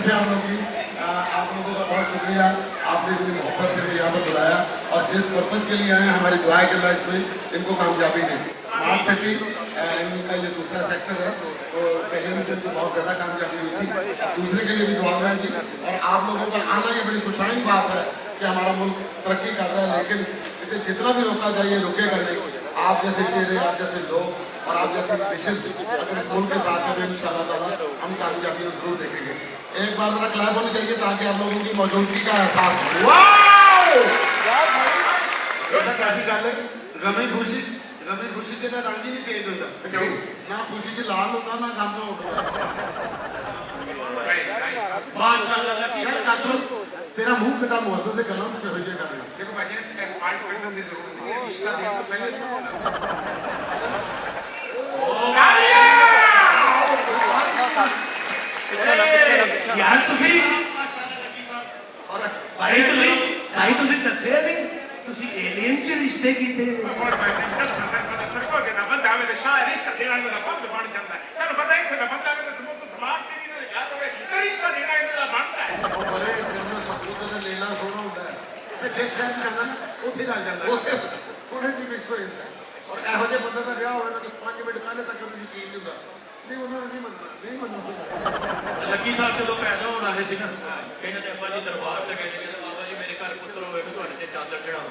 से हम लोग की आप लोगों का बहुत शुक्रिया, आपने इतनी मोहब्बत से मुझे यहाँ पर बुलाया और जिस पर्पज़ के लिए आए हैं हमारी दुआएं करना इसमें इनको कामयाबी दें। स्मार्ट सिटी इनका ये दूसरा सेक्टर है, तो पहले में तो इनको बहुत ज़्यादा कामयाबी हुई थी, अब दूसरे के लिए भी दुआ करें जी। और आप लोगों का आना ये बड़ी खुशाइन बात है कि हमारा मुल्क तरक्की कर रहा है, लेकिन इसे जितना भी रोका जाए ये रुकेगा नहीं। आप जैसे चेहरे, आप जैसे लोग और आप जैसे विशेष अगर इस मुल्क के साथ हैं तो इंशाअल्लाह ताला हम कामयाबी जरूर देखेंगे। एक बार जरा क्लैप होनी चाहिए ताकि आप लोगों की मौजूदगी का एहसास हो। गमी खुशी के रंग ही नहीं चेंज होता ना, खुशी च लाल होता ना गम होता। तेरा मुंह कितना मुआवजे से करना तो हो जाएगा। देखो भाई फाल्ट करने की जरूरत नहीं है, रिश्ता देने तो पहले से यार ਤੁਸੀਂ और भाई ਤੁਸੀਂ ਦੱਸਿਆ ਨਹੀਂ ਤੁਸੀਂ ਏਲੀਅਨ ਚ ਰਿਸ਼ਤੇ ਕੀਤੇ। ਸਰਕੋ ਦੇ ਨਾ ਬੰਦਾ ਆਵੇ ਤੇ ਸ਼ਾਇਰ ਰਿਸ਼ਤਾ ਦੇਣਾ ਦਾ ਬੰਦ ਬਣ ਜਾਂਦਾ ਹੈ। ਤੁਹਾਨੂੰ ਪਤਾ ਹੈ ਕਿ ਨਾ ਬੰਦਾ ਆਵੇ ਤਾਂ ਸਮੂਹ ਤੋਂ ਸਮਾਜ ਸੇ ਨਹੀਂ ਨਾ ਯਾਰ ਹੋਵੇ ਰਿਸ਼ਤਾ ਦੇਣਾ ਇਹਦਾ ਬਣਦਾ ਹੈ। ਉਹ ਬਰੇ ਤੈਨੂੰ ਸਬੂਤ ਤੇ ਲੈਣਾ ਸੋਣਾ ਹੁੰਦਾ ਹੈ ਤੇ ਜੇ ਸ਼ਹਿਰ ਜਾਂਦਾ ਨਾ ਉੱਥੇ ਲੱਗ ਜਾਂਦਾ, ਉੱਥੇ ਉਹਨੇ ਜੀ ਮਿਕਸ ਹੋ ਜਾਂਦਾ। ਔਰ ਇਹੋ ਜਿਹੇ ਬੰਦੇ ਦਾ ਵਿਆਹ ਹੋਵੇ ਨਾ 5 ਮਿੰਟ ਪਹਿਲੇ ਤੱਕ ਉਹਨੂੰ ਯਕੀਨ ਨਹੀਂ ਹੁੰਦਾ, ਨਹੀਂ ਉਹਨਾਂ ਨੂੰ ਨਹੀਂ ਮੰਨਣਾ। ਲੱਕੀ ਸਾਹਿਬ ਜਦੋਂ ਪੈਦਾ ਹੋਣ ਆਏ ਸੀ ਨਾ, ਇਹਨਾਂ ਦੇ ਅੱਬਾ ਜੀ ਦਰਬਾਰ ਤੇ ਗਏ ਕਿ ਬਾਬਾ ਜੀ ਮੇਰੇ ਘਰ ਪੁੱਤਰ ਹੋਵੇ ਕਿ ਤੁਹਾਡੇ ਤੇ ਚਾਦਰ ਚੜਾਓ।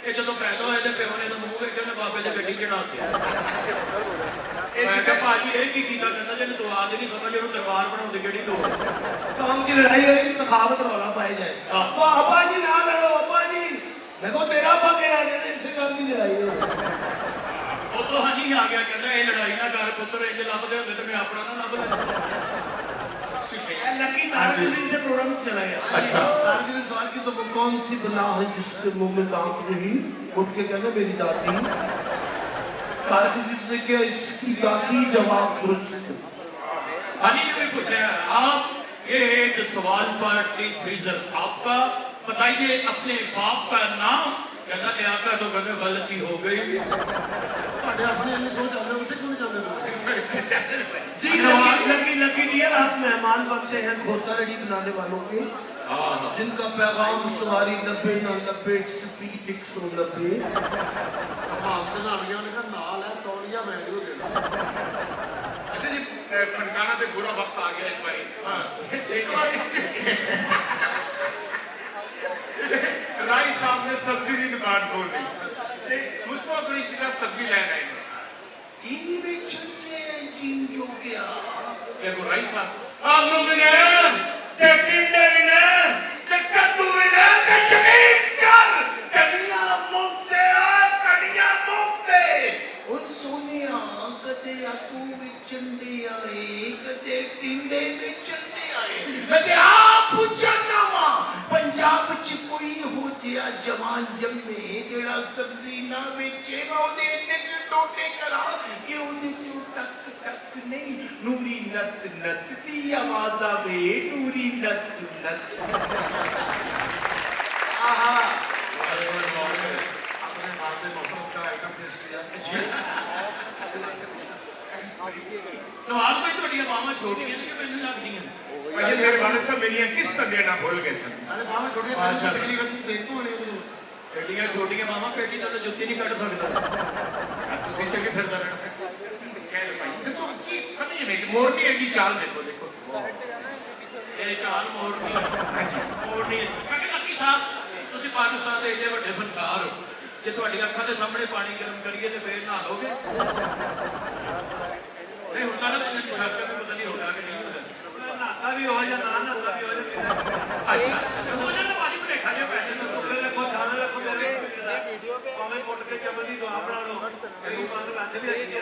ਇਹ ਜਦੋਂ ਪੈਦਾ ਹੋਏ ਤੇ ਪਿਓ ਨੇ ਇਹਨੂੰ ਮੂੰਹ ਵੇਖਿਆ ਨੇ ਬਾਬੇ ਦੇ ਗੱਡੀ ਚੜਾਤੀ। ਮੈਂ ਕਿਹਾ ਭਾਜੀ ਇਹ ਕੀ ਕੀਤਾ? ਕਹਿੰਦਾ ਜਿਹਨੂੰ ਦੁਆ ਦੀ ਨਹੀਂ ਸਮਝ ਉਹਨੂੰ ਦਰਬਾਰ ਬਣਾਉਣ ਦੀ ਕਿਹੜੀ ਲੋੜ। काम की लड़ाई हुई सखावत रौला पाई जाए तो अब्बा जी ना लड़ो, अब्बा जी देखो तेरा अब्बा कहना कहते इसे काम की लड़ाई हो। ਉਹ ਤੋਂ ਹਾਂਜੀ ਆ ਗਿਆ, ਕਹਿੰਦਾ ਇਹ ਲੜਾਈ ਨਾ ਕਰ ਪੁੱਤਰ, ਇੰਜ ਲੱਭਦੇ ਹੁੰਦੇ ਤੇ ਮੈਂ ਆਪਣਾ ਨਾ ਲੱਭ ਲੈਂਦਾ। लकी तारकिनी से प्रोग्राम चला गया। अच्छा। तारकिनी ने सवाल की तो वो कौन सी बला है जिसके मुंह में दांत नहीं? उठ के कहना मेरी दादी। तारकिनी ने क्या इसकी दादी जवाब दुरुस्त। हनी ने भी पूछा आप ये एक सवाल पर डीप फ्रीजर आपका बताइए अपने बाप का नाम। कहना लिया का तो कहने गलती हो गई। ਤੁਹਾਡੇ ਆਪਣੇ ਇੰਨੀ ਸੋਚ ਆਉਂਦੇ ਉੱਥੇ ਕਿਉਂ ਨਹੀਂ ਜਾਂਦੇ ਤੁਸੀਂ? जी लकी लकी डियर आप मेहमान बनते हैं खोता रेडी बनाने वालों के, जिनका पैगाम सवारी 90 ना 90 स्पीड 190। ਮਾਲ ਤੇ ਨਾਲੀਆਂ ਨੇ ਕਹਾ ਨਾਲ ਹੈ ਤੌਲੀਆ ਮੈਂ ਨਹੀਂ ਦੇਣਾ। ਅੱਛਾ ਜੀ ਫਨਕਾਨਾ ਤੇ ਬੁਰਾ ਵਕਤ ਆ ਗਿਆ ਇੱਕ ਵਾਰੀ। ਰਾਈ ਸਾਹਿਬ ਨੇ ਸਬਜ਼ੀ ਦੀ ਦੁਕਾਨ ਖੋਲ ਲਈ ਤੇ ਮੁਸਤਫਾ ਕੁਰੈਸ਼ੀ ਸਾਹਿਬ ਸਬਜ਼ੀ ਲੈਣ ਆਏ ਨੇ। ਇਹ ਵੇਚਣੇ ਜਿੰ ਜੋ ਗਿਆ ਦੇਖੋ ਰਾਈ ਸਾਹਿਬ ਆਲੂ ਵੀ ਨੇ ਤੇ ਟਿੰਡੇ ਵੀ ਨੇ ਤੇ ਕੱਦੂ ਵੀ ਨੇ ਤੇ ਯਕੀਨ ਕਰ ਕੜੀਆਂ ਮੁਫਤੇ ਆ ਕੜੀਆਂ ਮੁਫਤੇ। ਉਹ ਸੋਨੀਆ ਕਦੇ ਆਲੂ ਵੇਚਣ ਦੇ ਆਏ ਕਦੇ ਟਿੰਡੇ ਵੇਚਣ ਦੇ ਆਏ। ਮੈਂ ਤੇ ਆਪ ਪੁੱਛਣਾ ਵਾ पंजाब च कोई हो जिया जवान जम्मे जेड़ा सब्जी ना बेचे मैं ओदे इन्ने के टोटे करा कि ओदे चो टक टक नहीं नूरी नत नत दी आवाज आवे नूरी नत नत। आहा अपने माते मोहब्बत का आइटम पेश किया। नवाज भाई ਤੁਹਾਡੀਆਂ ਬਾਹਾਂ ਛੋਟੀਆਂ ਨੇ ਕਿ ਮੈਨੂੰ ਲੱਗਦੀਆਂ ਨੇ? भाई मेरे वाले सब मेरी किस्त देना भूल गए सर। अरे बाबा छोटे तकलीफ है, तुम देखते हो नहीं तो ਐਡੀਆਂ ਛੋਟੀਆਂ ਬਾਹਾਂ ਪੇਟੀ ਦਾ ਤਾਂ ਜੁੱਤੀ ਨਹੀਂ ਕੱਢ ਸਕਦਾ। ਤੁਸੀਂ ਤੇ ਕੀ ਫਿਰਦਾ ਰਹਿਣਾ। कह लो भाई देखो की कमी है मेरी मोरनी की चाल देखो देखो ਇਹ ਚਾਲ ਮੋੜਨੀ ਮੋੜਨੀ। ਮੈਂ ਕਿਹਾ ਲੱਕੀ ਸਾਹਿਬ ਤੁਸੀਂ ਪਾਕਿਸਤਾਨ ਦੇ ਇੰਨੇ ਵੱਡੇ ਫਨਕਾਰ ਹੋ, ਜੇ ਤੁਹਾਡੀਆਂ ਅੱਖਾਂ ਦੇ ਸਾਹਮਣੇ ਪਾਣੀ ਗਰਮ ਕਰੀਏ ਤੇ ਫੇਰ ਨਹਾ ਲੋਗੇ? ਨਹੀਂ ਹੁੰਦਾ ਨਾ ਤੁਹਾਨੂੰ ਕਿ ਸਰਕਾਰ ਨੂੰ ਪਤਾ ਨਹੀਂ ਹੋਗਾ ਕਿ ਨਹੀਂ ਹੋਗਾ। नाता भी हो जा ना नाता भी हो जा। ਅੱਛਾ ਅੱਛਾ ਹੋ ਜਾਂਦਾ ਭਾਜੀ ਭੁਲੇਖਾ ਜਿਹਾ ਪੈ ਜਾਂਦਾ। टोकरे रखो छाने रखो मेरे पावे पुट के चमन दी दुआ बना लो कई मान वैसे भी अच्छी है।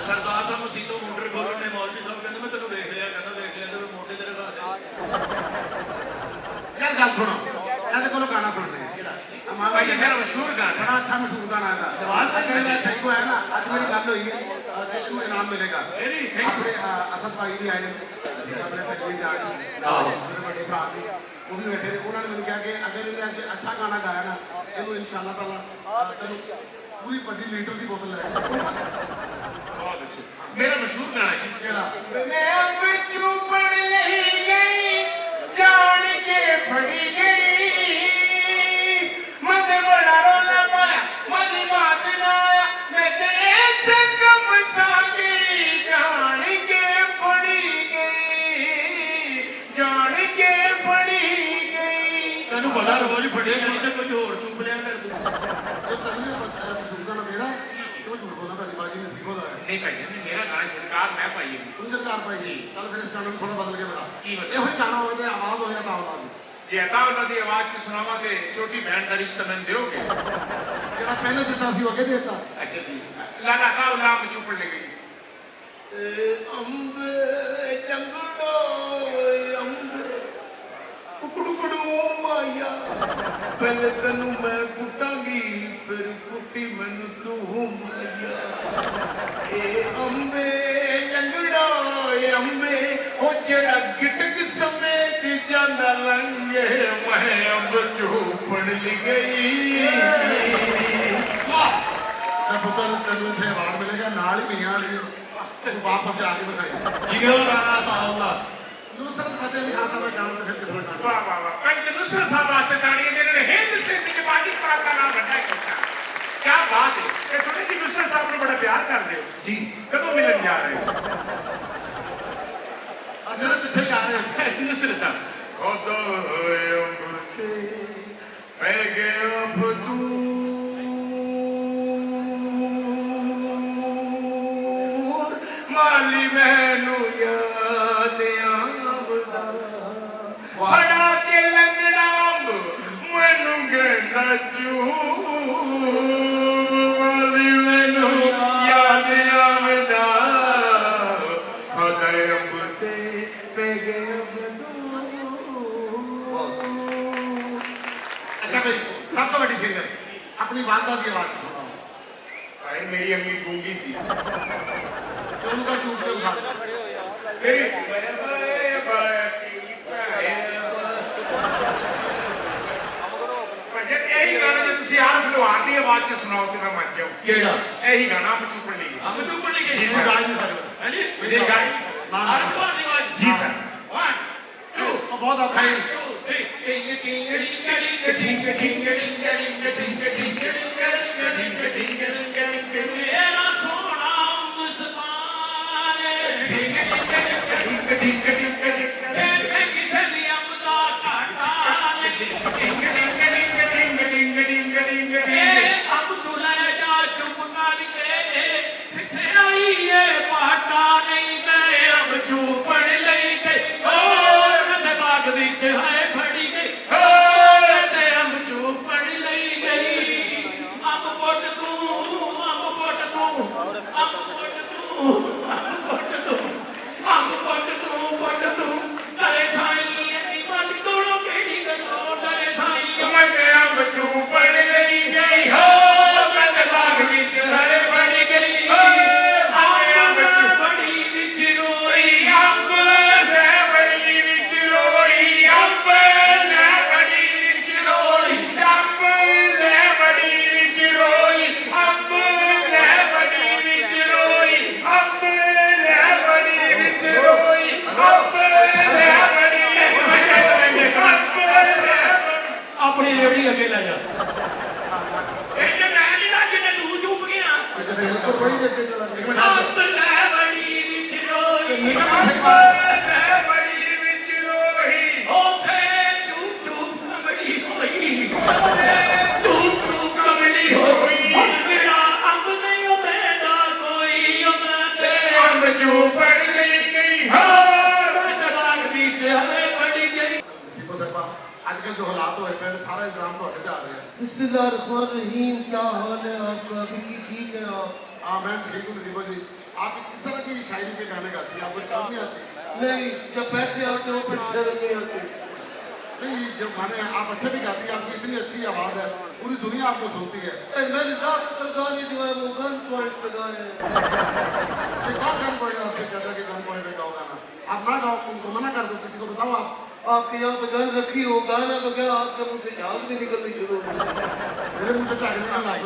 सरदार साहब मसीतों मोटर खोਲਣ ਨੇ ਮੌਲਵੀ ਸਾਹਿਬ ਕਹਿੰਦੇ ਮੈਂ ਤੈਨੂੰ ਵੇਖ ਲਿਆ, ਕਹਿੰਦਾ ਵੇਖ ਲਿਆ ਤੇ ਮੋਢੇ ਤੇ ਰਖਾ ਦੇ। यार गल सुनो ਇਹਦੇ ਕੋਲੋਂ ਗਾਣਾ ਸੁਣਦੇ हैं भाई ये मेरा मशहूर गाना बड़ा अच्छा मशहूर गाना है अगर मैं सही को है ना आज मेरी गल हुई है इसको इनाम मिलेगा। अपने असद भाई भी आए अपने फैमिली के आर्टिस्ट मेरे बड़े भरा ने वो भी बैठे थे, उन्होंने मैंने कहा कि अगर इन्हें आज अच्छा गाना गाया ना इन्हों इंशाअल्लाह ताला तेन पूरी बड़ी लीटर की बोतल है। बहुत अच्छे मेरा मशहूर गाना है केड़ा मैं बिचू ਉਹਦਾ ਰੋਜ਼ ਫੜੇ ਜਾਣੀ ਤੇ ਕੋਈ ਹੋਰ ਚੁੱਪ ਲਿਆ ਕਰ ਤੂੰ जो तनिया बताया मशहूर गाना मेरा है क्यों झूठ बोलना ਤੁਹਾਡੀ ਬਾਜੀ ਨਸੀਬ ਹੋਦਾ ਹੈ नहीं भाई नहीं मेरा गाना सरकार मैं पाई है तुम जरकार पाई जी चल फिर इस गाने ਨੂੰ ਥੋੜਾ ਬਦਲ ਕੇ ਬਣਾ ਕੀ ਬਦਲ? ਇਹੋ ਹੀ ਗਾਣਾ ਹੋਵੇ ਤੇ ਆਵਾਜ਼ ਹੋਇਆ ਤਾਂ ਆਵਾਜ਼ ਜੇ ਅਤਾ ਉਹਨਾਂ ਦੀ ਆਵਾਜ਼ ਚ ਸੁਣਾਵਾਂਗੇ ਛੋਟੀ ਭੈਣ ਦਾ ਰਿਸ਼ਤਾ ਮੈਨੂੰ ਦਿਓਗੇ ਜਿਹੜਾ ਪਹਿਲੇ ਦਿੱਤਾ ਸੀ ਉਹ ਅੱਗੇ ਦੇ ਦਿੱਤਾ अच्छा जी लाना का नाम चुप ले गई अंबे जंगलो अंबे कुकड़ू माया पहले तेनू मैं कुटांगी फिर कुटी मैनू तू माया ए अंबे जंगलो अंबे ओ जेड़ा गिटक समेत जांदा लंगे मैं अंब चूपड़ ली गई ਤਾਂ ਪੁੱਤਰ ਤੈਨੂੰ ਇੱਥੇ ਅਵਾਰਡ ਮਿਲੇਗਾ ਨਾਲ ਹੀ ਮੀਆਂ ਵਾਲੀ ਤੂੰ ਵਾਪਸ ਜਾ ਕੇ ਦਿਖਾਈ ਜਿਉ ਰਾਣਾ ਤਾਉਲਾ ਨੁਸਰਤ ਫਤਿਹ ਅਲੀ ਖਾਨ ਸਾਹਿਬ ਦਾ ਗਾਣਾ ਤਾਂ ਫਿਰ ਕਿਸ ਤਰ੍ਹਾਂ ਗਾਣਾ वाह वाह वाह पहले तो नुसरत साहब वास्ते ताड़ियां जिन्होंने हिंद सिंध के पाकिस्तान का नाम रखा है क्या बात है ये सुने कि नुसरत साहब को बड़ा प्यार करते हो ਜੀ कदों मिलन जा रहे हो अब मेरे पीछे गा रहे हैं नुसरत साहब खुद उंगते पै गए अब दूर माली मैनू याद आवदा बड़ा के लंगड़ाम मैनू गंदा माली मैनू याद आवदा खुद उंगते पै गए अब दूर अच्छा भाई सब तो बड़ी सिंगर अपनी वालदा की आवाज सुनाओ भाई मेरी अम्मी गूंगी सी तो उनका चूट के उठा मेरी यही गाना जो तुसी यार फिलहाल की आवाज च सुनाओ तो मैं मान जाऊं ਕਿਹੜਾ यही गाना हम चुप ली ਅੰਬ ਚੁੱਪ ਲਈ जी ਗਈ जी गा ही नहीं सकता ਹਾਂਜੀ मेरी गाड़ी ना ਆਰ ना ਕੋਲ ਦੀ ਆਵਾਜ਼ जी सर 1 2 वो बहुत औखा है 3 टिंग टिंग टिंग टिंग ਤੇਰਾ ਸੋਹਣਾ ਮੁਸਕਾਨ ਤੇ ਕਿਸੇ ਦੀ ਅੰਬ ਦਾ ਘਾਟਾ ਨਹੀਂ ਇਹ ਅੰਬ ਤੂੰ ਲੈ ਜਾ ਚੁੱਪ ਕਰਕੇ ਕਿਸੇ ਨਹੀਂ ਇਹ ਪਾਟਾ ਨਹੀਂ ਤੇ ਅੰਬ ਚੂਪੜ ਲਈ ਗਈ ਹੋਰ ਤੇ ਬਾਗ ਵਿੱਚ ਹੈ ਖੜੀ ਗਈ ਹੋਰ ਤੇ ਅੰਬ ਚੂਪੜ ਲਈ ਗਈ ਅੰਬ ਪੁੱਟ ਤੂੰ ਅੰਬ ਪੁੱਟ ਤੂੰ ਅੰਬ ਪੁੱਟ ਤੂੰ ਅੰਬ ਪੁੱਟ ਤੂੰ ਅੰਬ ਪੁੱਟ ਤੂੰ ਪੁੱਟ ਤੂੰ ਕਰੇ ਸਾਈ ਐਨੀ ਮੱਟ ਕੋਲੋਂ ਕਿਹੜੀ ਗੱਲੋਂ ਡਰੇ ਸਾਈ मैं गया बच्चू पढ़ गई गई हो मैं बाग बिच हरे पड़ गई हो ਬੜੀ ਵਿੱਚ ਰੋਈ अंब ले बड़ी बिच रोई अंब ले बड़ी बिच रोई अंब ले बड़ी बिच रोई अंब ले बड़ी बिच रोई अंब ले बड़ी बिच रोई अंब ले बड़ी ਆਪਣੀ ਰੇੜੀ ਅੱਗੇ ਲੈ ਜਾ ਇਹ ਜੇ ਮੈਂ ਨਹੀਂ ਲੱਗ ਤੇ ਤੂੰ ਚੁੱਪ ਗਿਆ तेरे ऊपर वही देखे चला एक मिनट ਅੰਬ ਲੈ ਬੜੀ ਵਿੱਚ ਰੋਈ निकल ਅੰਬ से ਲੈ ਬੜੀ ਵਿੱਚ ਰੋਈ ਓਥੇ ਚੁੱਪ ਚੁੱਪ ਕਮਲੀ ਹੋਈ ਚੁੱਪ ਚੁੱਪ ਕਮਲੀ ਹੋਈ ਹੁਣ ਮੇਰਾ ਅੰਬ ਨਹੀਂ ਉਮੇਦਾ ਕੋਈ ਉਮਦੇ अंब चू पड़ गई हो ਬਾਗ ਵਿੱਚ ਹਰੇ ਬੜੀ ਗਈ सीखो सकता आजकल जो हालात होए पे सारा इल्जाम तो हटे जा रहे हैं बिस्मिल्लाहिर्रहमानिर्रहीम क्या हाल है आपका अभी की ठीक है आप हाँ मैं ठीक हूँ नसीबो जी आप किस तरह की शायरी पे गाने गाती हैं आपको शर्म नहीं आती नहीं जब पैसे आते हो फिर शर्म नहीं आती नहीं जो गाने आप अच्छे भी गाती हैं आपकी इतनी अच्छी आवाज़ है पूरी दुनिया आपको सुनती है मैंने ज़्यादातर गाने जो है वो गन पॉइंट पे गाए हैं ये कौन गन पॉइंट आपसे कहता है कि गन पॉइंट पे गाओ गाना आप ना गाओ उनको मना कर दो किसी को बताओ आप आपके यहाँ पे गन रखी हो गाना तो क्या आपके मुंह से झाग भी निकलनी शुरू हो गई। मेरे मुंह से झागने का लाभ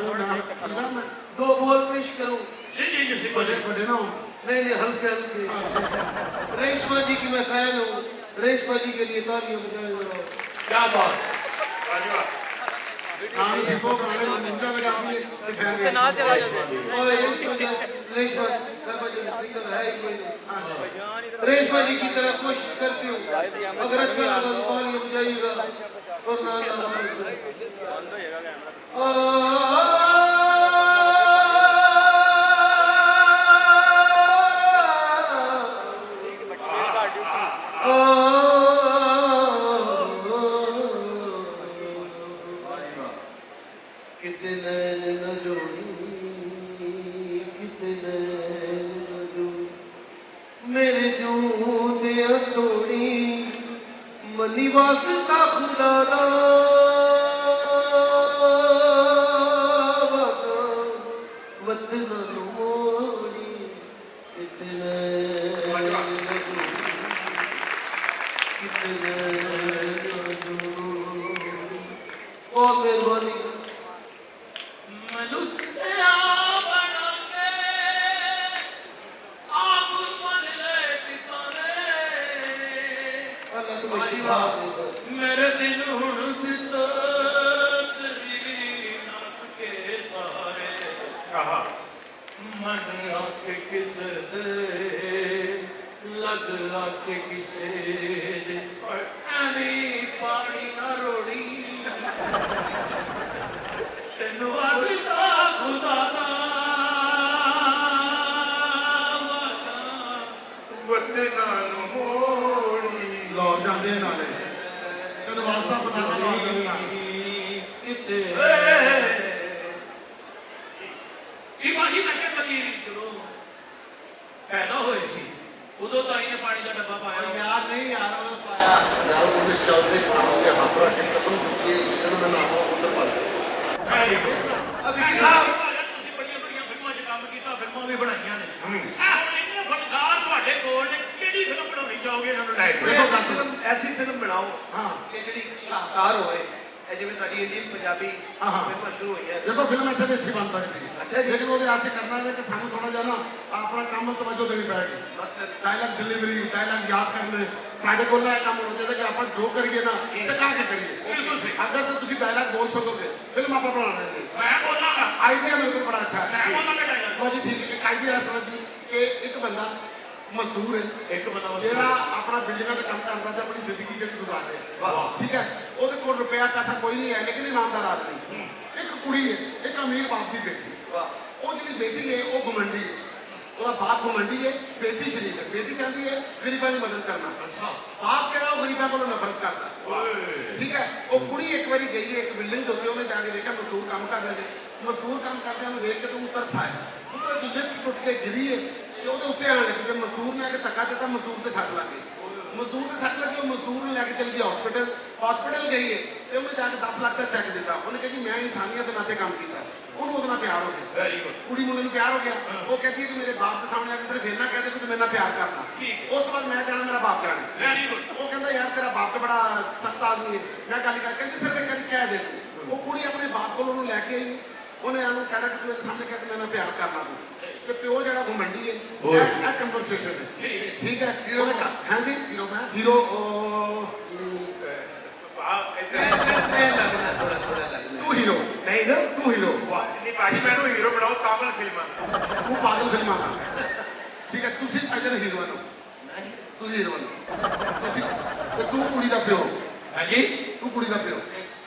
है मैं दो बोल पेश करूं ਜੀ ਜੀ ਜੀ बड़े बड़े ना हूँ नहीं नहीं हल्के हल्के रेशमा जी की मैं फैन हूँ रेशमा जी के लिए तालियां बजाएं क्या बात नाम सीखो गाने में मुंजा लगाती है और रेशमा सर्वजन सिंगल है ही कोई नहीं। रेशमा जी की तरह कोशिश करती हूँ, अगर अच्छा लगा तो तालियां बजाइएगा, वरना अल्लाह कितने न जोड़ी, कितने न जोड़ी, मेरे जो दिया तोड़ी, मनी वास्ता खुदा दा वतन मोड़ी, कितने न जोड़ी, कितने न जोड़ी। बहुत मेहरबानी। अल्लाह तुम्हें शिफा दे। मेरे दिन हुण बितर तेरी नाक के सहारे मन आके किसे दे लग आके किसे दे एवी पानी ना रोड़ी तेनू आखिता खुदा दा वतना मोड़ी लाहौर जाते हैं नाले तेन वास्ता पता था लाहौर जाते नाले किते ਇਹ ਭਾਜੀ ਮੈਂ ਕਿਹਾ ਕਦੀ ਜਦੋਂ ਪੈਦਾ ਹੋਏ ਸੀ ਉਦੋਂ ਤਾਂ ਇਹਨੇ ਪਾਣੀ ਦਾ ਡੱਬਾ ਪਾਇਆ ਯਾਰ ਨਹੀਂ ਯਾਰ ਉਹ ਪਾਇਆ यार उन्हें चलते पानी के हाथ रख के कसम चुकी है जिन्होंने मैं नाम उन्हें पा अभी की साहब ਤੁਸੀਂ ਬੜੀਆਂ ਬੜੀਆਂ ਫਿਲਮਾਂ 'ਚ ਕੰਮ ਕੀਤਾ ਫਿਲਮਾਂ ਵੀ ਬਣਾਈਆਂ ਨੇ ਹੁਣ ਇੰਨੇ ਫਨਕਾਰ ਤੁਹਾਡੇ ਕੋਲ ਨੇ ਕਿਹੜੀ ਫਿਲਮ ਬਣਾਉਣੀ ਚਾਹੋਗੇ ਇਹਨਾਂ ਨੂੰ ਲੈ ਕੇ ऐसी फिल्म बनाओ हाँ कि ਜਿਹੜੀ ਸ਼ਾਹਕਾਰ ਹੋਏ ਇਹ ਜਿਵੇਂ ਸਾਡੀ ਇੰਡੀਅਨ ਪੰਜਾਬੀ हाँ हाँ ਫਿਲਮਾਂ ਸ਼ੁਰੂ ਹੋਈਆਂ देखो फिल्म इतने भी अच्छी बन सकती है अच्छा जी। लेकिन वो ऐसे करना है कि सानू थोड़ा जा ना अपना काम में तवज्जो देनी पड़ेगी मसलन डायलॉग डिलीवरी डायलॉग याद करने साढ़े को ना काम होना चाहिए कि आप जो करिए ना तो क्या करिए ਬਿਲਕੁਲ ਸਹੀ अगर तो तुम डायलॉग बोल सकोगे फिल्म आप बनाना नहीं ਮੈਂ ਬੋਲਾਂਗਾ आइडिया मेरे को बड़ा अच्छा ਮੈਂ है ਬੋਲਾਂਗਾ ਡਾਇਲੌਗ बहुत ही ठीक है एक आइडिया है समझ कि एक बंदा मजदूर है ਇੱਕ ਬਣਾਓ ਜਿਹੜਾ ਆਪਣਾ ਬਿਲਡਿੰਗਾਂ ਤੇ ਕੰਮ ਕਰਦਾ ਤੇ ਆਪਣੀ ਜ਼ਿੰਦਗੀ ਜਿਹੜੀ ਗੁਜ਼ਾਰ ਰਿਹਾ ਠੀਕ ਹੈ ਉਹਦੇ ਕੋਲ ਰੁਪਿਆ ਪੈਸਾ ਕੋਈ ਨਹੀਂ ਹੈ ਲੇਕਿਨ ਇਮਾਨਦਾਰ ਆਦਮੀ ਇੱਕ ਕੁੜੀ ਹੈ ਇੱਕ ਅਮੀਰ ਬਾਪ ਦੀ ਬੇਟੀ ਉਹ ਜਿਹੜੀ ਬੇਟੀ ਹੈ ਉਹ ਘਮੰਡੀ ਹੈ ਉਹਦਾ ਬਾਪ ਘਮੰਡੀ ਹੈ ਬੇਟੀ ਸ਼ਰੀਫ ਹੈ ਬੇਟੀ ਚਾਹੁੰਦੀ ਹੈ ਗਰੀਬਾਂ ਦੀ ਮਦਦ ਕਰਨਾ ਅੱਛਾ ਬਾਪ ਜਿਹੜਾ ਉਹ ਗਰੀਬਾਂ ਕੋਲੋਂ ਨਫ਼ਰਤ ਕਰਦਾ ਓਏ ਠੀਕ ਹੈ ਉਹ ਕੁੜੀ ਇੱਕ ਵਾਰੀ ਗਈ ਹੈ ਇੱਕ ਬਿਲਡਿੰਗ ਦੇ ਉੱਤੇ ਉਹਨੇ ਜਾ ਕੇ ਦੇਖਿਆ ਮਜ਼ਦੂਰ ਕੰਮ ਕਰ ਰਹੇ ਨੇ ਮਜ਼ਦੂਰ ਕੰਮ ਕਰਦਿਆਂ ਨੂੰ ਵੇਖ ਕੇ ਤੂੰ ਤਰਸ ਆਇਆ ਉਹ ਤਾਂ ਲਿਫਟ ਟੁੱਟ ਕੇ ਗਿਰੀ ਹੈ ਤੇ ਉਹਦੇ ਉੱਤੇ ਆਣ ਲੱਗੀ ਤੇ ਮਜ਼ਦੂਰ ਨੇ ਆ ਕੇ ਧੱਕਾ ਦਿੱਤਾ ਮਜ਼ਦੂਰ ਤੇ ਸੱਟ ਲੱਗ ਗਈ ਮਜ਼ਦੂਰ ਤੇ ਸੱਟ ਲੱਗੀ ਉਹ ਮਜ਼ਦੂਰ ਨੂੰ ਲੈ ਕੇ ਚਲੀ ਗਈ ਹਸਪੀਟਲ ਗਈ ਹੈ ਤੇ ਉਹਨੇ ਜਾ ਕੇ 10 ਲੱਖ ਦਾ ਚੈੱਕ ਦਿੱਤਾ ਉਹਨੇ ਕਿਹਾ ਕਿ ਮੈਂ ਇਨਸਾਨੀਅਤ ਦੇ ਨਾਤੇ ਕੰਮ ਕੀਤਾ ਉਹਨੂੰ ਉਹਦੇ ਨਾਲ ਪਿਆਰ ਹੋ ਗਿਆ ਵੈਰੀ ਗੁੱਡ ਕੁੜੀ ਮੁੰਡੇ ਨੂੰ ਪਿਆਰ ਹੋ ਗਿਆ ਉਹ ਕਹਿੰਦੀ ਹੈ ਕਿ ਮੇਰੇ ਬਾਪ ਦੇ ਸਾਹਮਣੇ ਆ ਕੇ ਸਿਰਫ ਇੰਨਾ ਕਹਿ ਦੇ ਕਿ ਤੂੰ ਮੇਰੇ ਨਾਲ ਪਿਆਰ ਕਰਨਾ ਠੀਕ। ਉਸ ਤੋਂ ਬਾਅਦ ਮੈਂ ਜਾਣਾ ਮੇਰਾ ਬਾਪ ਜਾਣੇ ਵੈਰੀ ਗੁੱਡ ਉਹ ਕਹਿੰਦਾ ਯਾਰ ਤੇਰਾ ਬਾਪ ਤਾਂ ਬੜਾ ਸਖਤ ਆਦਮੀ ਹੈ ਮੈਂ ਗੱਲ ਕਰ ਕਹਿੰਦੀ ਸਿਰਫ ਇੱਕ ਵਾਰੀ ਕਹਿ ਦੇ ਤੂੰ ਉਹ ਕੁੜੀ ਆਪਣੇ ਬਾਪ ਕੋਲ ਉਹਨੂੰ ਲੈ ਕੇ ਆਈ ਉਹਨੇ ਉਹਨੂੰ ਕਹਿਣਾ ਕਿ ਤੂੰ ਇਹਦੇ ਸਾਹਮਣੇ ਕਹਿ ਕੇ ਮੇਰੇ ਨਾਲ ਪਿਆਰ ਕਰਨਾ ਤੂੰ ਤੇ ਪਿਓ ਜਿਹੜਾ ਘੁਮੰਡੀ ਹੈ ਇਹ ਕਨਵਰਸੇਸ਼ਨ ਹੈ ਠੀਕ ਹੈ ਹੀਰੋ ਨੇ ਕਹਾ ਹਾਂਜੀ ਹੀਰੋ ਮੈਂ ਹੀਰੋ लगना थोड़ा थोड़ा लगना ਤੂੰ ਹੀਰੋ नहीं ना ਤੂੰ ਹੀਰੋ ਨਹੀਂ ਭਾਜੀ ਮੈਨੂੰ ਹੀਰੋ ਬਣਾਓ ਤਾਮਿਲ ਫਿਲਮਾਂ ਤੂੰ ਪਾਗਲ ਫਿਲਮਾਂ ਦਾ ਠੀਕ ਹੈ ਤੁਸੀਂ ਅਜਰ ਹੀਰੋ ਨੂੰ ਤੂੰ ਹੀਰੋ ਨੂੰ ਤੁਸੀਂ ਤੇ ਤੂੰ ਕੁੜੀ ਦਾ ਪਿਓ ਹਾਂਜੀ ਤੂੰ ਕੁੜੀ ਦਾ ਪਿਓ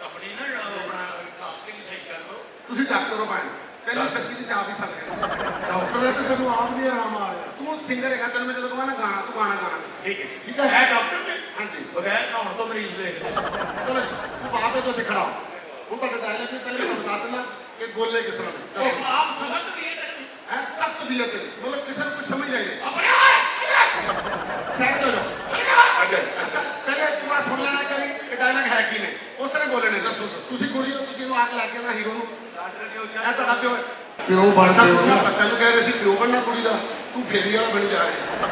ਆਪਣੀ ਨਾ ਆਪਣਾ ਕਾਸਟਿੰਗ ਸਹੀ ਕਰ ਲਓ ਤੁਸੀਂ ਡਾਕਟਰ ਹੋ ਭਾਈ ਪਹਿਲੀ ਸੱਚੀ ਦੀ ਚਾਹ ਵੀ ਸਕਦੇ ਡਾਕਟਰ ਨੇ ਤਾਂ ਤੈਨੂੰ ਆਪ ਨਹੀਂ ਆਰਾਮ ਆ ਰਿਹਾ ਤੂੰ ਸਿੰਗਰ ਹੈਗਾ ਤੈਨੂੰ ਮੈਂ ਜਦੋਂ ਕਹਾਂ ਨਾ ਗਾਣਾ ਤੂੰ ਗਾਣਾ ਗਾਣਾ ਠੀਕ ਹੈ ਠੀਕ ਹੈ ਇਹ ਡਾਕਟਰ ਨੇ ਹਾਂਜੀ ਬਗੈਰ ਨਹਾਉਣ ਤੋਂ ਮਰੀਜ਼ ਦੇਖਦੇ ਚਲੋ ਜੀ, ਤੂੰ ਬਾਪ ਹੈ ਤੋਂ ਇੱਥੇ ਖੜਾ ਹੋ ਹੁਣ ਤੁਹਾਡਾ ਡਾਇਲੌਗ ਵੀ ਪਹਿਲੇ ਤੁਹਾਨੂੰ ਦੱਸ ਦਿੰਦਾ ਕਿ ਗੋਲੇ ਕਿਸ ਤਰ੍ਹਾਂ ਨੇ ਉਹ ਆਪ ਸਖਤ ਵੀ ਹੈ ਹੈ ਸਖਤ ਬੀਅਤ ਹੈ ਮਤਲਬ ਕਿਸੇ ਨੂੰ ਕੁਝ ਸਮਝ ਆਈ ਨਹੀਂ ਆਪਣੇ ਸਾਈਡ ਹੋ ਜਾਓ ਅਜੇ ਅੱਛਾ ਪਹਿਲੇ ਪੂਰਾ ਸੁਣ ਲੈਣਾ ਕਰੀ ਕਿ ਡਾਇਲੌਗ ਹੈ ਕੀ ਨੇ ਉਸ ਤਰ੍ਹਾਂ ਬੋਲਣੇ ਨੇ ਦੱਸੋ ਤੁਸੀਂ ਕੁੜੀ ਹੋ ਤੁਸੀਂ ਇਹਨੂੰ ਆਗ ਲਾ ਕੇ ਨਾ ਹੀਰੋ ਨੂੰ ਇਹ ਤੁਹਾਡਾ ਪਿਓ ਹੈ ਪਿਓ ਬਣ ਕੇ ਤੈਨੂੰ ਕਹਿ ਰਹੇ ਸੀ ਪਿਓ ਬਣਨਾ ਕੁੜੀ ਦਾ ਤੂੰ ਫੇਰੀ ਵਾਲਾ ਬਣ ਜਾ ਰਿਹਾ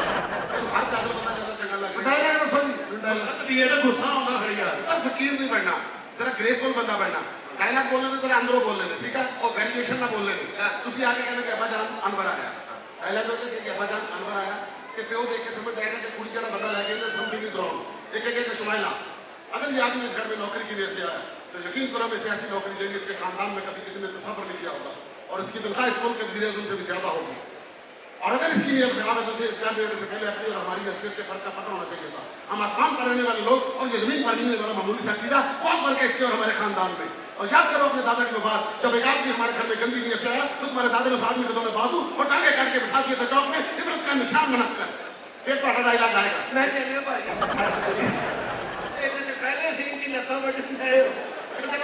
ਤੈਨੂੰ ਹਰ ਕਾਗਲ ਬੰਦਾ ਜ਼ਿਆਦਾ ਚੰਗਾ ਲੱਗਦਾ ਡਾਇਲੌਗ ਦੱਸੋ ਜੀ ਡਾਇਲੌਗ ਸਖਤ ਵੀ ਹੈ ਤਾਂ ਗੁੱਸਾ ਆਉਂਦਾ ਫਿਰ ਯਾਰ पर फकीर नहीं बनना जरा ग्रेसफुल बंदा बनना डायलॉग बोलने में तेरा अंदरों बोल लेने ठीक है और वैल्यूएशन ना बोल लेने तुसी आगे कहना कि अब्बा जान अनवर आया डायलॉग होता है कि अब्बा जान अनवर आया कि प्यो देख के समझ जाएगा कि कुड़ी जड़ा बंदा लगे ना समथिंग इज रॉन्ग एक शुमाइला अगर ये आदमी इस घर में नौकरी की वजह से आया तो यकीन करो हम इसे ऐसी नौकरी देंगे इसके खानदान में कभी किसी ने तसव्वुर नहीं किया होगा और इसकी तनख्वाह इस मुल्क के वज़ीर-ए-आज़म से भी ज्यादा होगी और अगर इसकी नीयत खराब है तो उसे इस्लाम देने से पहले अपनी और हमारी हैसियत के फर्क का पता होना चाहिए था। हम आसमान पर रहने वाले लोग और ये जमीन पर रहने वाला मामूली सा कीड़ा, बहुत फर्क है इसके और हमारे खानदान में। और याद करो अपने दादा की बात, जब एक आदमी हमारे घर में गंदी नीयत से आया तो तुम्हारे दादा ने उस आदमी को दोनों बाजू और टांगे काट के बिठा दिया था चौक में, इबरत का निशान बनाकर। एक तो डायलॉग आएगा, मैं चलिए भाई एक दिन पहले से इंची लता बट गए हो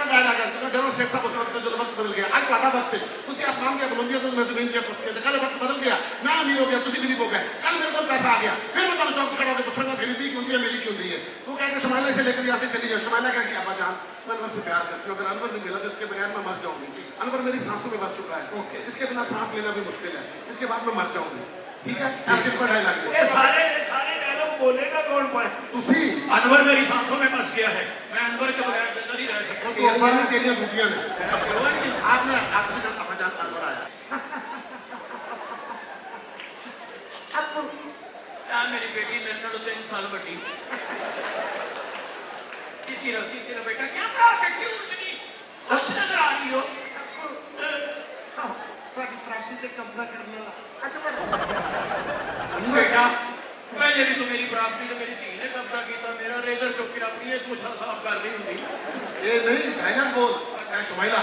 डायलॉग है तुम्हें जरूर शेख साहब उस वक्त जो वक्त बदल गया, आज वाटा वक्त है उसी आसमान की बुलंदियों से मैं जमीन के पसंद है, कल वक्त बदल गया, मैं अमीर हो गया, तुझे गरीब हो गया, कल मेरे को पैसा आ गया, फिर मैं तुम्हें चौक से खड़ा होकर पूछूंगा गरीबी क्यों है, मेरी क्यों दी है। तू कहेगा शमाइला से लेकर यहाँ से चली जाओ। शमाइला क्या किया, अब्बा जान मैं अनवर से प्यार करती हूँ, अगर अनवर नहीं मिला तो इसके बगैर मैं मर जाऊंगी। अनवर मेरी सांसों में बस चुका है, ओके, इसके बिना सांस लेना भी मुश्किल है, इसके बाद मैं मर जाऊंगी। ठीक है, ऐसे पर डायलॉग ये सारे डायलॉग बोलेगा कौन पाए? तुसी अनवर मेरी सांसों में बस गया है, मैं अनवर के बगैर जिंदा नहीं रह सकता। तो अनवर ने तेरी रुचियां ने क्यों नहीं? आपने आपसे कहा अब्बा जान अनवर आया। यार मेरी बेटी मेरे नालों 3 साल बड़ी। तेरा बेटा क्या बात है, क्यों इतनी खुश नजर आ रही हो? प्रॉपर्टी पे कब्जा करने वाला बेटा पहले भी तो मेरी प्राप्ति तो मेरी धी ने कब्जा किया, मेरा रेजर चुप के अपनी एक मुछा साफ कर रही होगी। ये नहीं डायलॉग बोल शुमाइला,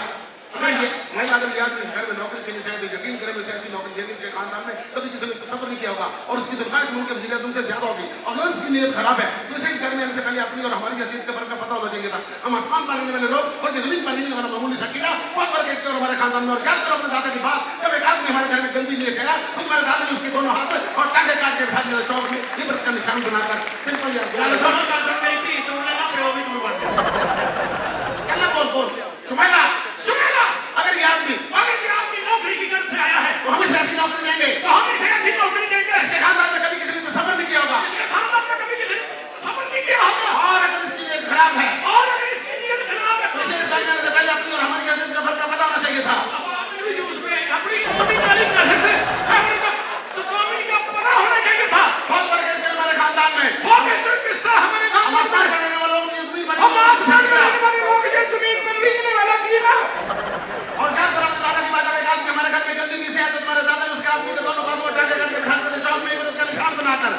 ये शुमाइला अगर याद इस घर में नौकरी के लिए शायद यकीन करें मुझे ऐसी नौकरी देने इसके खानदान में कभी किसी ने तसव्वुर नहीं किया होगा और उसकी तनख्वाह इस मुल्क के वज़ीर आज़म से ज्यादा होगी। अगर उसकी नीयत खराब है तो इसे इस घर में आने से पहले अपनी और हमारी हैसियत के फर्क का पता होना चाहिए था। हम आसमान पर रहने वाले लोग और जमीन पर रहने वाला मामूली सा कीड़ा, बहुत फर्क है इसके और हमारे खानदान में। और याद करो अपने दादा की बात, जब एक आदमी हमारे घर में गंदी नीयत से आया तो तुम्हारे दादा ने उसके दोनों हाथ और टांगे काट के बिठा दिया चौक में, इबरत का निशान बनाकर। सिंपल यार सुनो दादा मेरी धी तुमने ना प्यो भी दूर बन गया। क्या बोल शुमाइला, सुनेगा अगर ये आदमी नौकरी की तरफ से आया है तो हम इसे ऐसी नौकरी देंगे तो हम इसे ऐसी नौकरी देंगे इसके खानदान में कभी किसी ने तसव्वुर नहीं किया होगा। इसके खानदान में कभी किसी ने खबर नहीं किया होगा। और अगर इसकी नीयत खराब है और अगर इसकी नीयत खराब है तो इसे इस घर में आने से पहले अपनी और हमारी हैसियत का फर्क का पता होना चाहिए था। अब आपने भी जो उसमें अपनी नौकरी तारीफ कर सकते खबर का सुनामी का पता होना चाहिए था। बहुत फर्क है इसके हमारे खानदान में। बहुत ऐसा किस्सा हमारे हम खानदान आसमान में पर रहने वालों की जमीन पर हम आसमान में रहने वाले लोग ये जमीन पर रहने वाला कीड़ा। और याद करो अपने दादा की बात, अगर एक आदमी हमारे घर में गंदी नीयत से आया तो तुम्हारे दादा ने उसके आदमी के दोनों बाजू टांगे काट के बिठा दिए चौक में, इबरत का निशान बनाकर।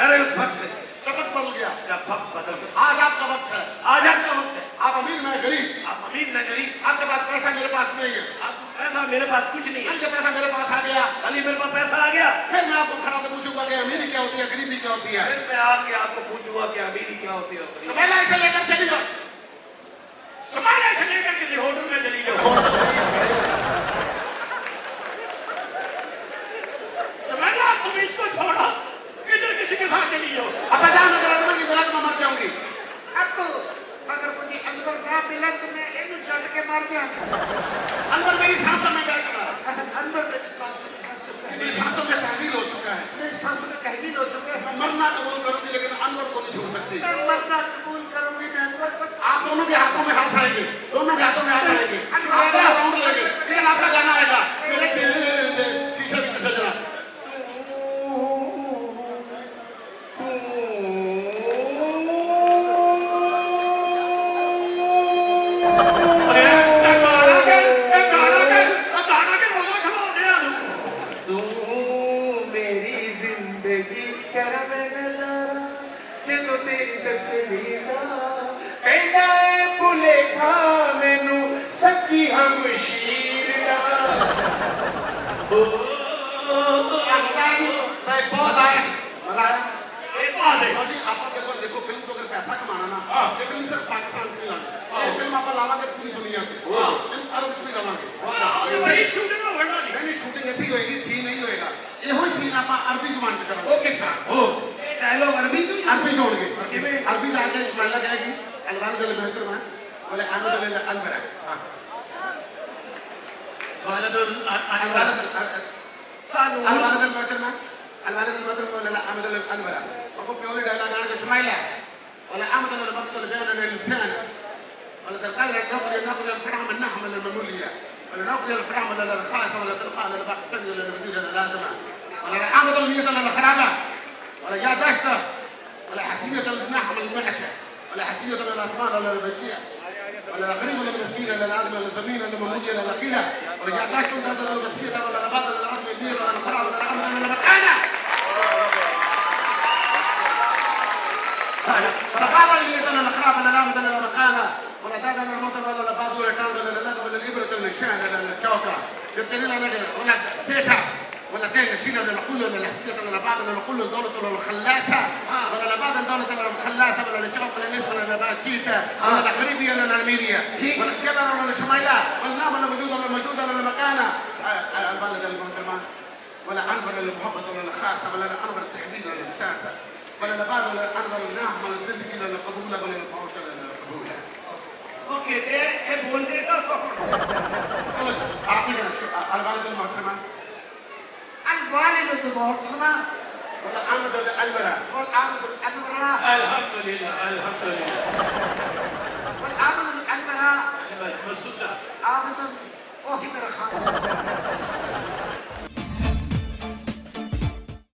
अरे उस वक्त से तबक बदल गया, जब वक्त बदल गया, आज आपका वक्त है, आज आपका वक्त है। आप अमीर मैं गरीब, आप अमीर न गरीब, आपके पास पैसा मेरे पास नहीं है, आप पैसा मेरे पास कुछ नहीं है, कल ये पैसा मेरे पास आ गया, कल ही मेरे पास पैसा आ गया, फिर मैं आपको खड़ा होकर पूछूंगा कि अमीरी क्या होती है, गरीबी क्या होती है। फिर मैं आके आपको पूछूंगा कि अमीरी क्या होती है और तो गरीबी। पहले इसे लेकर चली जाओ। समाने से लेकर किसी होटल में चली जाओ। समाना तुम इसको छोड़ो इधर किसी के साथ चली जाओ। अब जान अगर अनवर नहीं मिला तो मैं मर जाऊंगी। अब अगर मुझे अनवर ना मिला तो मैं इन्हें चढ़ के मार जाऊंगा। अनवर मेरी सांसों में बैठ रहा है, अनवर मेरी सांसों में बैठ चुका है, मेरी सांसों में तहवील हो चुका है। मेरी सांसों में तहवील हो चुका है। मैं मरना कबूल करूंगी लेकिन अनवर को नहीं छोड़ सकती। मैं मरना कबूल करूंगी, मैं अनवर को। आप दोनों के हाथों में हाथ आएंगे, दोनों के हाथों में हाथ आएंगे, आप दोनों राउंड लेंगे, लेकिन आपका गाना आएगा मेरे दिल दे शीशे में सजना। तू मेरी जिंदगी कर मैं नजारा ਜਦੋਂ तेरी तस्वीर ਦਾ ਕਹਿੰਦਾ ਏ ਭੁਲੇਖਾ ਮੈਨੂੰ ਸੱਚੀ ਹਮਸ਼ੀਰ ਦਾ। बहुत आया, मजा आया। और जी आप देखो फिल्म तो अगर पैसा कमाना ना, ये फिल्म सिर्फ पाकिस्तान से नहीं लानी, ये फिल्म आप लावांगे पूरी दुनिया में, अरब में भी लावांगे। नहीं शूटिंग ऐसी होएगी, सीन नहीं होएगा, ये हो सीन आप अरबी जुबान से कराओगे। ओके सर ओ डायलॉग अरबी से अरबी जोड़गे, अरबी जाके शुमाइला कहेगी अलवान दिल बेहतर में बोले अहमद अल अनवर है, अलवान दिल सानू अलवान दिल बेहतर में अलवान दिल बेहतर में बोले अहमद अल अनवर है। अब प्योली डायलॉग आने के शुमाइला बोले अहमद अल मकसद बयान الانسان ولا تلقى نقل الفرحه من نحم المموليه ولا نقل الفرحه من الخاصه ولا تلقى ولا باقي ولا الوزير اللازمه ولا احمد النيه الخرابه ولا جاء داشته ولا حسيه النحم المعشه ولا حسيه الاسمان ولا البجيه ولا الغريب ولا المسكين ولا العدم ولا الزمين ولا المموت ولا الأكيلة ولا قعداش كنت هذا المسيح ولا العباد ولا العظم النير ولا الخراب ولا العمد ولا المكانة سبعة اللي يدنا الخراب ولا العمد ولا المكانة ولا دادا الموت ولا الباز ولا الكنز ولا اللقب ولا الإبرة ولا الشان ولا الشوكة جبت لنا نجر ولا سيتها ولا زي النشيله ولا القله ولا الحسيه ولا بعض ولا القله الدوله ولا الخلاسه ولا بعض الدوله ولا الخلاسه ولا الجوق ولا الاسم ولا الباتيتا ولا الخريبيه ولا الاميريه ولا الجبل ولا الشميله ولا النام ولا الوجود ولا الموجود ولا المكانه البلد المحترمه ولا عنبر ولا المحبط ولا الخاصه ولا عنبر التحبيب ولا الاساسه ولا البعض ولا عنبر الناهم ولا الزندق ولا القبوله ولا الموت ولا القبوله. اوكي ايه بولنے کا اعطينا البلد المحترمه الوالد المحترمة والعمد الأنورة والعامد الأنورة الحمد لله الحمد لله والعامد الأنورة مسعود عامد وهي برخاء